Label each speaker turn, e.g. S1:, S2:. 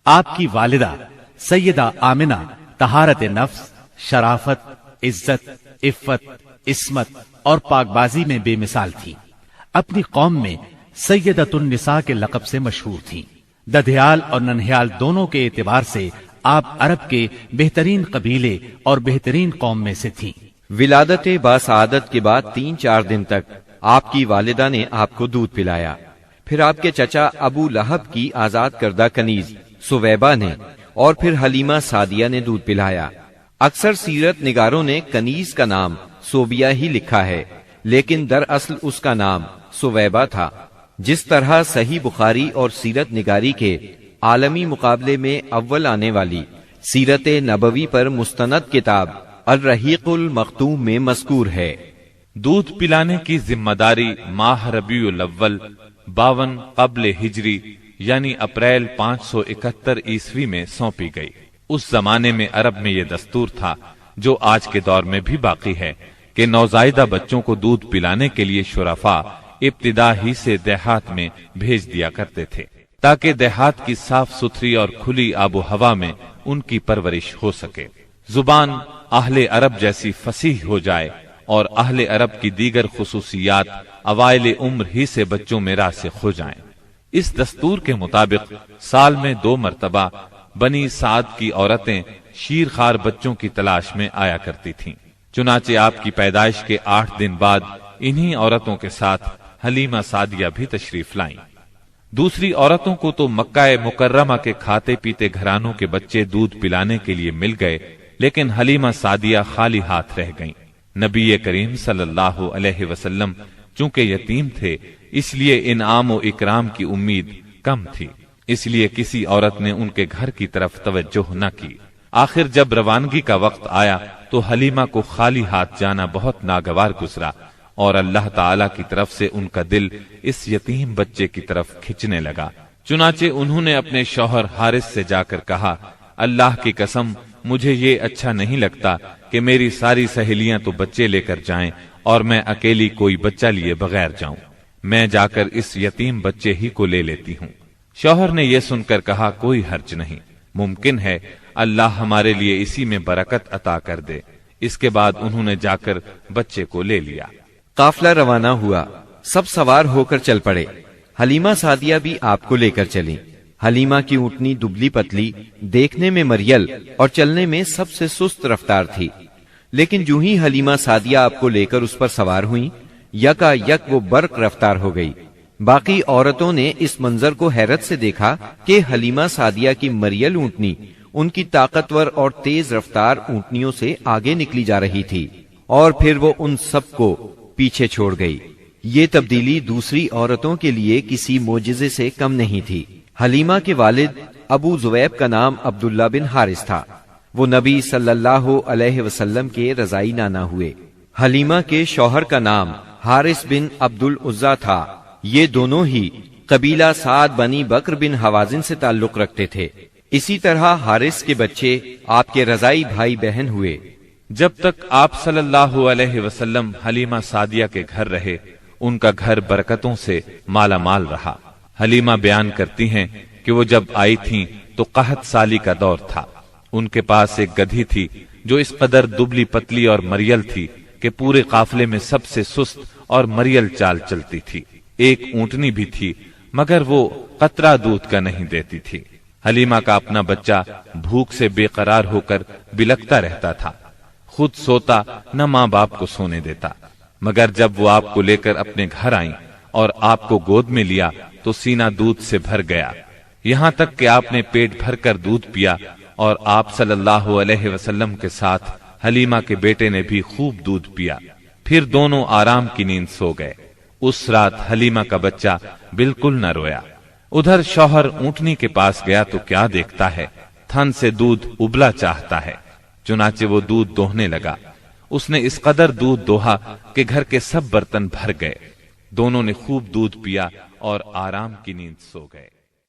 S1: آپ کی والدہ سیدہ آمنہ طہارت نفس، شرافت، عزت، عفت، عصمت اور پاک بازی میں بے مثال تھی۔ اپنی قوم میں سیدۃ النساء کے لقب سے مشہور تھیں۔ ددھیال اور ننہیال دونوں کے اعتبار سے آپ عرب کے بہترین قبیلے اور بہترین قوم میں سے تھیں۔
S2: ولادت باسعادت کے بعد 3-4 دن تک آپ کی والدہ نے آپ کو دودھ پلایا۔ پھر آپ کے چچا ابو لہب کی آزاد کردہ کنیز سویبہ نے اور پھر حلیمہ سعدیہ نے دودھ پلایا۔ اکثر سیرت نگاروں نے کنیز کا نام صوبیہ ہی لکھا ہے، لیکن دراصل اس کا نام سویبہ تھا۔ جس طرح صحیح بخاری اور سیرت نگاری کے عالمی مقابلے میں اول آنے والی سیرت نبوی پر مستند کتاب الرحیق المختوم میں مذکور ہے۔
S3: دودھ پلانے کی ذمہ داری ماہ ربیع الاول 52 قبل ہجری یعنی اپریل 571 عیسوی میں سونپی گئی۔ اس زمانے میں عرب میں یہ دستور تھا، جو آج کے دور میں بھی باقی ہے، کہ نوزائیدہ بچوں کو دودھ پلانے کے لیے شرفاء ابتدا ہی سے دیہات میں بھیج دیا کرتے تھے، تاکہ دیہات کی صاف ستھری اور کھلی آب و ہوا میں ان کی پرورش ہو سکے، زبان اہل عرب جیسی فصیح ہو جائے اور اہل عرب کی دیگر خصوصیات اوائل عمر ہی سے بچوں میں راسخ ہو جائیں۔ اس دستور کے مطابق سال میں 2 مرتبہ بنی سعد کی عورتیں شیرخوار بچوں کی تلاش میں آیا کرتی تھیں۔ چنانچہ آپ کی پیدائش کے 8 دن بعد انہی عورتوں کے ساتھ حلیمہ سعدیہ بھی تشریف لائیں۔ دوسری عورتوں کو تو مکہ مکرمہ کے کھاتے پیتے گھرانوں کے بچے دودھ پلانے کے لیے مل گئے، لیکن حلیمہ سعدیہ خالی ہاتھ رہ گئیں۔ نبی کریم صلی اللہ علیہ وسلم چونکہ یتیم تھے، اس لیے انعام و اکرام کی امید کم تھی، اس لیے کسی عورت نے ان کے گھر کی طرف توجہ نہ کی۔ آخر جب روانگی کا وقت آیا تو حلیمہ کو خالی ہاتھ جانا بہت ناگوار گزرا، اور اللہ تعالی کی طرف سے ان کا دل اس یتیم بچے کی طرف کھچنے لگا۔ چنانچہ انہوں نے اپنے شوہر حارث سے جا کر کہا، اللہ کی قسم مجھے یہ اچھا نہیں لگتا کہ میری ساری سہیلیاں تو بچے لے کر جائیں اور میں اکیلی کوئی بچہ لیے بغیر جاؤں، میں جا کر اس یتیم بچے ہی کو لے لیتی ہوں۔ شوہر نے یہ سن کر کہا، کوئی حرج نہیں، ممکن ہے اللہ ہمارے لیے اسی میں برکت عطا کر دے۔ اس کے بعد انہوں نے جا کر بچے کو لے لیا۔
S2: قافلہ روانہ ہوا، سب سوار ہو کر چل پڑے۔ حلیمہ سعدیہ بھی آپ کو لے کر چلی۔ حلیمہ کی اونٹنی دبلی پتلی، دیکھنے میں مریل اور چلنے میں سب سے سست رفتار تھی، لیکن جو ہی حلیمہ سعدیہ آپ کو لے کر اس پر سوار ہوئیں، یکا یک وہ برق رفتار ہو گئی۔ باقی عورتوں نے اس منظر کو حیرت سے دیکھا کہ حلیمہ سعدیہ کی مریل اونٹنی ان کی طاقتور اور تیز رفتار اونٹنیوں سے آگے نکلی جا رہی تھی، اور پھر وہ ان سب کو پیچھے چھوڑ گئی۔ یہ تبدیلی دوسری عورتوں کے لیے کسی معجزے سے کم نہیں تھی۔ حلیمہ کے والد ابو زویب کا نام عبداللہ بن حارث تھا، وہ نبی صلی اللہ علیہ وسلم کے رضائی نانا ہوئے۔ حلیمہ کے شوہر کا نام حارث بن عبد العزیٰ تھا، یہ دونوں ہی قبیلہ سعد بنی بکر بن حوازن سے تعلق رکھتے تھے۔ اسی طرح حارث کے بچے آپ کے رضائی بھائی بہن ہوئے۔
S3: جب تک آپ صلی اللہ علیہ وسلم حلیمہ سعدیہ کے گھر رہے، ان کا گھر برکتوں سے مالا مال رہا۔ حلیمہ بیان کرتی ہیں کہ وہ جب آئی تھیں تو قحط سالی کا دور تھا۔ ان کے پاس ایک گدھی تھی جو اس قدر دبلی پتلی اور مریل تھی کہ پورے قافلے میں سب سے سست اور مریل چال چلتی تھی۔ ایک اونٹنی بھی تھی، مگر وہ قطرہ دودھ کا نہیں دیتی تھی۔ حلیمہ کا اپنا بچہ بھوک سے بے قرار ہو کر بلکتا رہتا تھا، خود سوتا نہ ماں باپ کو سونے دیتا، مگر جب وہ آپ کو لے کر اپنے گھر آئیں اور آپ کو گود میں لیا تو سینہ دودھ سے بھر گیا، یہاں تک کہ آپ نے پیٹ بھر کر دودھ پیا، اور آپ صلی اللہ علیہ وسلم کے ساتھ حلیمہ کے بیٹے نے بھی خوب دودھ پیا۔ پھر دونوں آرام کی نیند سو گئے۔ اس رات حلیمہ کا بچہ بالکل نہ رویا۔ ادھر شوہر اونٹنی کے پاس گیا تو کیا دیکھتا ہے، تھن سے دودھ ابلا چاہتا ہے، چنانچہ وہ دودھ دوہنے لگا۔ اس نے اس قدر دودھ دوہا کہ گھر کے سب برتن بھر گئے۔ دونوں نے خوب دودھ پیا اور آرام کی نیند سو گئے۔